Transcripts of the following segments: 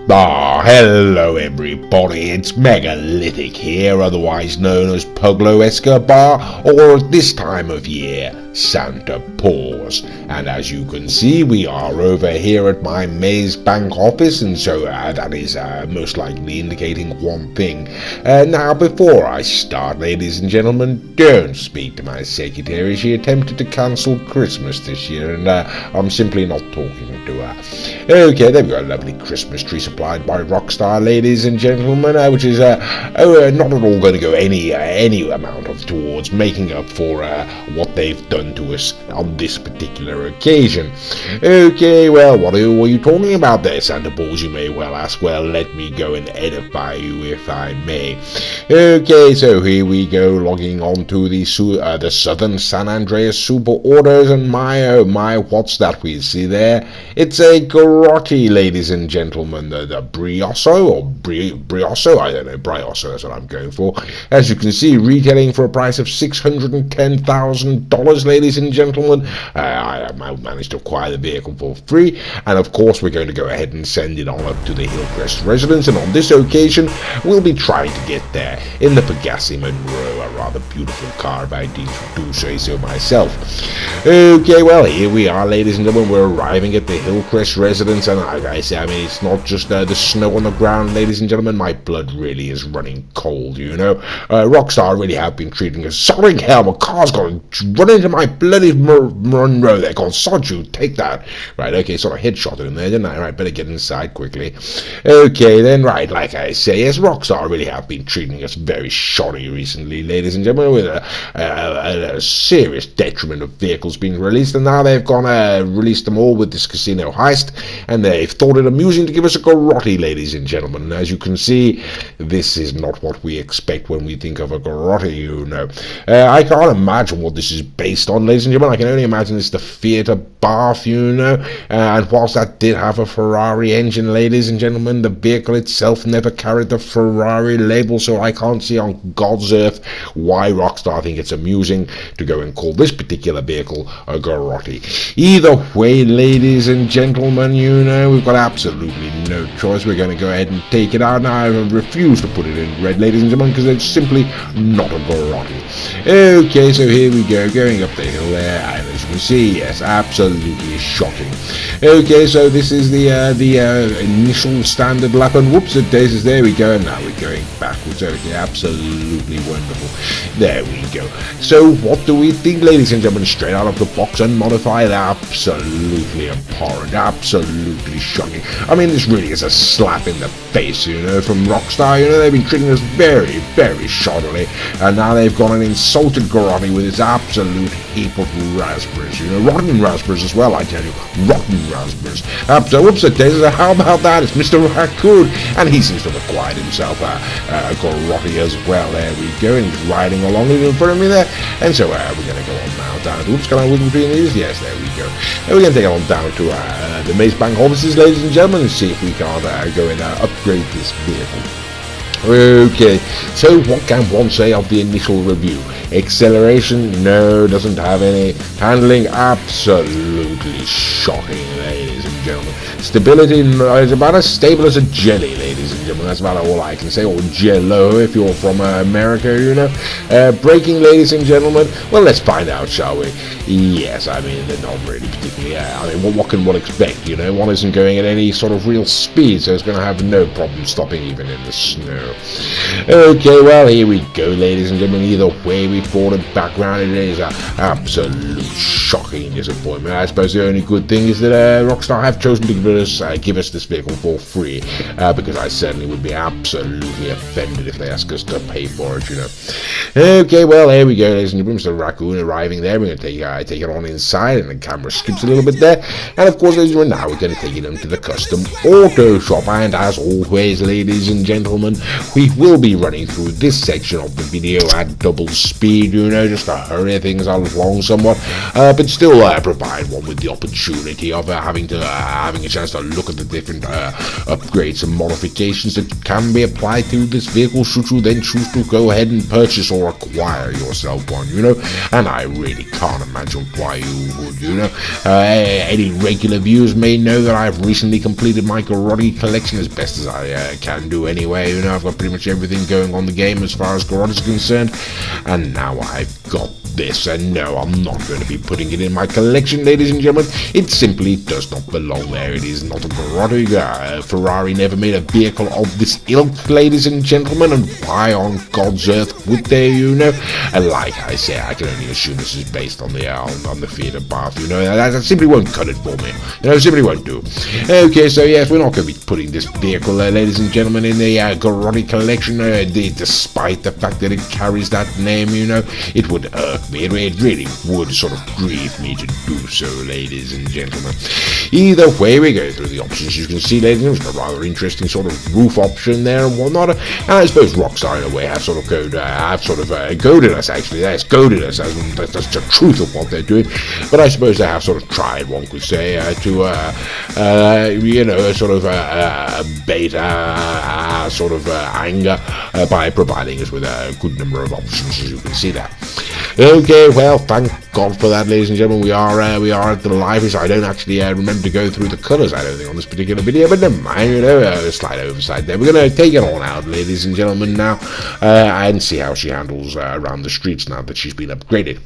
Hello everybody, it's Megalithic here, otherwise known as Puglo Escobar, or at this time of year, Santa Paws. And as you can see, we are over here at my Maze Bank office, and so that is most likely indicating one thing. Now, before I start, ladies and gentlemen, don't speak to my secretary. She attempted to cancel Christmas this year, and I'm simply not talking to her. Okay, they've got a lovely Christmas tree supplied by Rockstar, ladies and gentlemen, which is not at all going to go any amount of towards making up for what they've done to us on this particular occasion. Okay, well, what are you talking about there, Santa Paws, you may well ask. Well, let me go and edify you, if I may. Okay, so here we go, logging on to the Southern San Andreas Super Autos, and my oh my, what's that we see there? It's a Grotti, ladies and gentlemen, the Brioso, or Brioso, I don't know, Brioso, that's what I'm going for. As you can see, retailing for a price of $610,000, ladies and gentlemen. I managed to acquire the vehicle for free, and of course we're going to go ahead and send it on up to the Hillcrest residence, and on this occasion we'll be trying to get there in the Pegassi Monroe, a rather beautiful car if I do say so myself. Okay, well, here we are, ladies and gentlemen, we're arriving at the Hillcrest residence, and like I say, I mean, it's not just the snow on the ground, ladies and gentlemen, my blood really is running cold, you know. Rockstar really have been treating us. Sorry, hell, my car's going to run into my bloody Monroe there. God, sod you, take that. Right, okay, sort of headshotted him there, didn't I? Right, better get inside quickly. Okay, then, right, like I say, yes, Rockstar really have been treating us very shoddy recently, ladies and gentlemen, with a serious detriment of vehicles being released, and now they've gone released them all with this casino heist, and they've thought it amusing to give us a Grotti, ladies and gentlemen. And as you can see, this is not what we expect when we think of a Grotti, you know. I can't imagine what this is based on, ladies and gentlemen. I can only imagine it's the Fiat Bath, you know, and whilst that did have a Ferrari engine, ladies and gentlemen, the vehicle itself never carried the Ferrari label, so I can't see on God's earth why Rockstar think it's amusing to go and call this particular vehicle a Grotti. Either way, ladies and gentlemen, you know, we've got absolutely no choice. We're going to go ahead and take it out. Now, I refuse to put it in red, ladies and gentlemen, because it's simply not a Grotti. Okay, so here we go, going up the hill there, and as you can see, yes, absolutely shocking. Okay, so this is the initial standard lap, and whoops, it daisies, there we go, and now we're going backwards. Okay, absolutely wonderful. There we go. So what do we think, ladies and gentlemen? Straight out of the box, unmodified, absolutely abhorrent, absolutely shocking. I mean, this really is a slap in the face, you know, from Rockstar. You know, they've been treating us very, very shoddily, and now they've gone and insulted Grotti with its absolute heap of raspberries, you know, rotten raspberries as well, I tell you, rotten raspberries. So, whoops, how about that? It's Mr. Raccoon, and he seems to have acquired himself a Grotti as well. There we go, and he's riding along in front of me there, and so we're going to go on now down to, oops, can I wiggle between these? Yes, there we go. And we're going to take it on down to the Maze Bank offices, ladies and gentlemen, and see if we can't go and upgrade this vehicle. Okay, so what can one say of the initial review? Acceleration? No, doesn't have any. Handling? Absolutely shocking, ladies and gentlemen. Stability? It's about as stable as a jelly, ladies and gentlemen. That's about all I can say, or jello if you're from America, you know. Braking, ladies and gentlemen? Well, let's find out, shall we? Yes, I mean, they're not really particularly, I mean, what can one expect, you know? One isn't going at any sort of real speed, so it's going to have no problem stopping even in the snow. Okay, well, here we go, ladies and gentlemen. Either way we forward and back round, it is an absolute shocking disappointment. I suppose the only good thing is that Rockstar have chosen to give us this vehicle for free, because I certainly would be absolutely offended if they ask us to pay for it, you know. Okay, well, here we go, ladies and gentlemen. Mr. Raccoon arriving there. We're going to take it on inside, and the camera skips a little bit there. And of course, ladies and gentlemen, now we're going to take it into the custom auto shop. And as always, ladies and gentlemen, we will be running through this section of the video at double speed, you know, just to hurry things along somewhat, but still provide one with the opportunity of having a chance to look at the different upgrades and modifications conditions that can be applied to this vehicle should you then choose to go ahead and purchase or acquire yourself one, and I really can't imagine why you would, any regular viewers may know that I've recently completed my Grotti collection as best as I can do anyway, I've got pretty much everything going on the game as far as Grotti is concerned, and now I've got this, and no, I'm not going to be putting it in my collection, ladies and gentlemen. It simply does not belong there. It is not a Grotti. Ferrari never made a vehicle of this ilk, ladies and gentlemen, and why on God's earth would they, And like I say, I can only assume this is based on the theatre bath, that simply won't cut it for me, simply won't do. Okay, so yes, we're not going to be putting this vehicle, ladies and gentlemen, in the Grotti collection, despite the fact that it carries that name, it would irk me. It really would sort of grieve me to do so, ladies and gentlemen. Either way, we go through the options. You can see, ladies and gentlemen, a rather interesting sort of roof option there and whatnot. And I suppose Rockstar, in a way, have sort of goaded us, actually. That's goaded us. That's the truth of what they're doing. But I suppose they have sort of tried, one could say, to bait sort of anger by providing us with a good number of options, as you can see there. Okay, well, thank God for that, ladies and gentlemen. We are at the library, so I don't actually remember to go through the colours, I don't think, on this particular video, but never mind, slight oversight there. We're going to take it on out, ladies and gentlemen, now, and see how she handles around the streets now that she's been upgraded.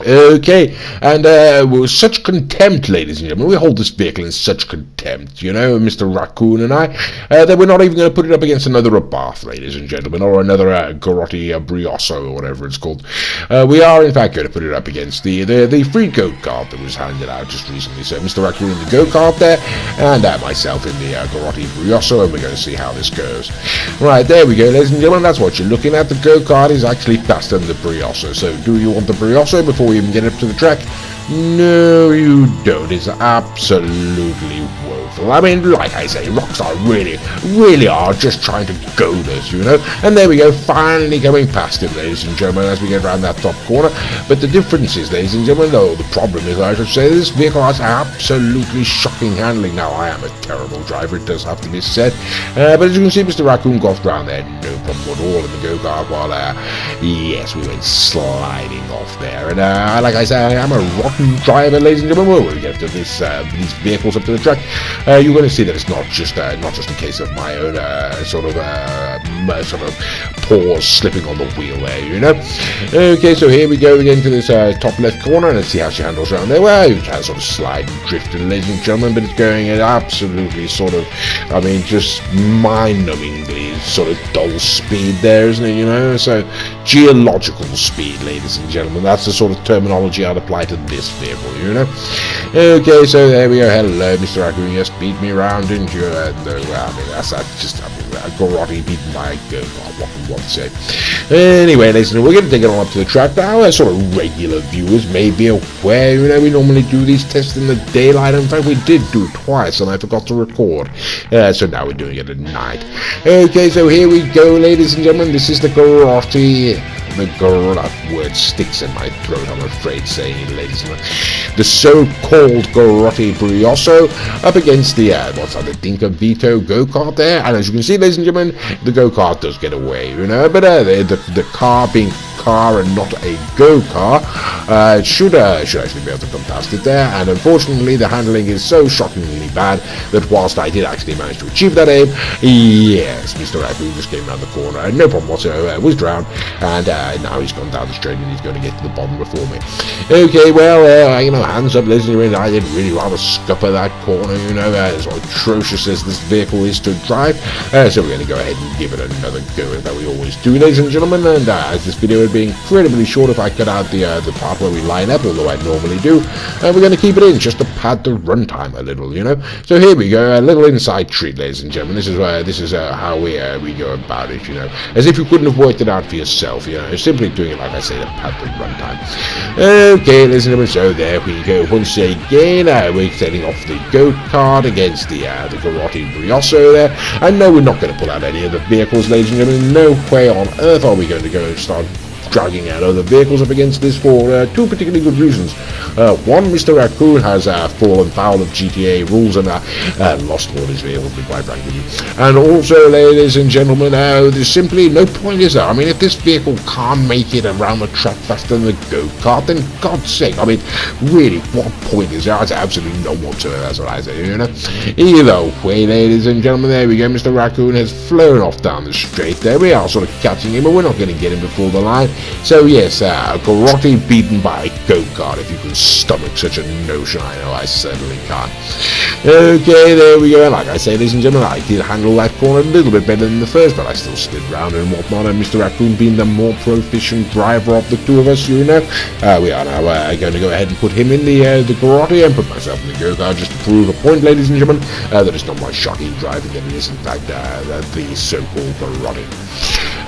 Okay, and with such contempt, ladies and gentlemen, we hold this vehicle in such contempt, Mr. Raccoon and I, that we're not even going to put it up against another Abarth, ladies and gentlemen, or another Grotti Brioso, or whatever it's called. We are, in fact, going to put it up against the free go-kart that was handed out just recently. So Mr. Raccoon in the go-kart there, and myself in the Grotti Brioso, and we're going to see how this goes. Right, there we go, ladies and gentlemen, that's what you're looking at. The go-kart is actually faster than the Brioso, so do you want the Brioso before we even get up to the track? No, you don't. It's absolutely woeful. I mean, like I say, Rockstar really are just trying to goad us, And there we go, finally going past it, ladies and gentlemen, as we get around that top corner. But the difference is, ladies and gentlemen, the problem is, I should say, this vehicle has absolutely shocking handling. Now, I am a terrible driver, it does have to be said. But as you can see, Mr. Raccoon golfed around there, no problem at all in the go-kart, while, yes, we went sliding off there. And like I say, I am a rotten driver, ladies and gentlemen. When we get to these vehicles up to the track, you're going to see that it's not just a case of my own sort of paws slipping on the wheel there, Okay, so here we go again to this top left corner, and let's see how she handles around there. Well, you can sort of slide and drift, ladies and gentlemen, but it's going at absolutely sort of, I mean, just mind-numbingly sort of dull speed there, isn't it, So geological speed, ladies and gentlemen, that's the sort of terminology I'd apply to this vehicle, Okay, so there we go. Hello, Mr. Raccoon, you just beat me around, didn't you? No, I mean, that's just, Grotti beaten by a go-kart, what to say. Anyway, ladies and gentlemen, we're going to take it on up to the track now. As sort of regular viewers may be aware, we normally do these tests in the daylight. In fact, we did do it twice, and I forgot to record. So now we're doing it at night. Okay, so here we go, ladies and gentlemen. This is the Grotti. That word sticks in my throat, I'm afraid, saying it, ladies and gentlemen. The so-called Grotti Brioso up against the the Dinka Vito go-kart there, and as you can see, ladies and gentlemen, the go-kart does get away, but the car being car and not a go-car should actually be able to come past it there, and unfortunately the handling is so shockingly bad that whilst I did actually manage to achieve that aim, yes, Mr. Raccoon just came around the corner, no problem whatsoever, was drowned, and now he's gone down the straight and he's going to get to the bottom before me. Okay, well, hands up, ladies and gentlemen, I did really rather scupper that corner, as atrocious as this vehicle is to drive, so we're going to go ahead and give it another go, that we always do, ladies and gentlemen, and as this video would be incredibly short if I cut out the part where we line up, although I normally do, we're going to keep it in just to pad the runtime a little, So here we go, a little inside treat, ladies and gentlemen. This is how we go about it, as if you couldn't have worked it out for yourself, simply doing it like I say to pad the runtime. Okay, ladies and gentlemen, so there we go. Once again, we're setting off the go-kart against the Grotti Brioso there. And no, we're not going to pull out any of the vehicles, ladies and gentlemen. No way on earth are we going to go and start dragging out other vehicles up against this for two particularly good reasons. One, Mr. Raccoon has fallen foul of GTA rules and lost all his vehicles, to be quite frank with you. And also, ladies and gentlemen, there's simply no point, is there? I mean, if this vehicle can't make it around the track faster than the go-kart, then God's sake, I mean, really, what point is there? There's absolutely no whatsoever, that's what I say, you know? Either way, ladies and gentlemen, there we go. Mr. Raccoon has flown off down the straight there. We are sort of catching him, but we're not going to get him before the line. So, yes, Grotti beaten by a go-kart. If you can stomach such a notion, I know I certainly can't. Okay, there we go. And like I say, ladies and gentlemen, I did handle that corner a little bit better than the first, but I still slid round and whatnot. And Mr. Raccoon being the more proficient driver of the two of us, you know, we are now going to go ahead and put him in the Grotti and put myself in the go-kart just to prove a point, ladies and gentlemen, that it's not my shocking driving, that it is in fact the so-called Grotti.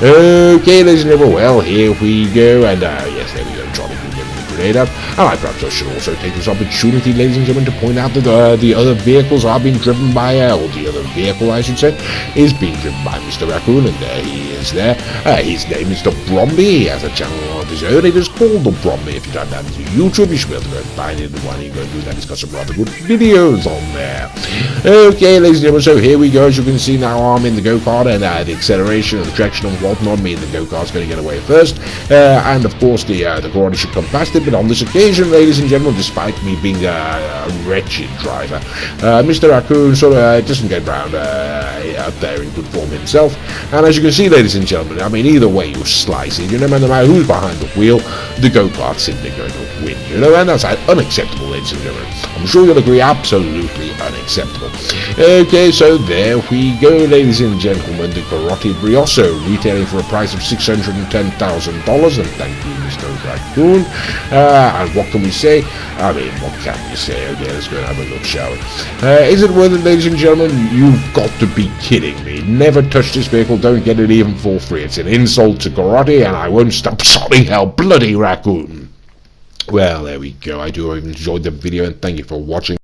Okay, ladies and gentlemen, well, here we go, and yes, there we go, Johnny can get the grenade up. And perhaps I should also take this opportunity, ladies and gentlemen, to point out that the other vehicles are being driven by, or the other vehicle, I should say, is being driven by Mr. Raccoon, and there he is there. His name is the Bromby. He has a channel of his own. It is called the Bromby. If you type that into YouTube, you should be able to go and find it, and why don't you go and do that? He's got some rather good videos on there. Okay, ladies and gentlemen, so here we go. As you can see now, I'm in the go-kart, and the acceleration and the traction and whatnot, me and the go-kart's going to get away first, and of course the Grotti should come past it. But on this occasion, ladies and gentlemen, despite me being a wretched driver, Mr. Raccoon sort of doesn't get round up there in good form himself. And as you can see, ladies and gentlemen, I mean, either way you slice it, you know, no matter who's behind the wheel, the go-kart's simply going to win, you know, and that's unacceptable, ladies and gentlemen. I'm sure you'll agree, absolutely unacceptable. Okay, so there we go, ladies and gentlemen, the Grotti Brioso, retailing for a price of $610,000, and thank you, Mr. Raccoon. And what can we say? I mean, what can we say? Okay, let's go and have a look, shall we? Is it worth it, ladies and gentlemen? You've got to be kidding me. Never touch this vehicle, don't get it even for free. It's an insult to Grotti, and I won't stop sorry hell, bloody Raccoon. Well, there we go. I do hope you enjoyed the video, and thank you for watching.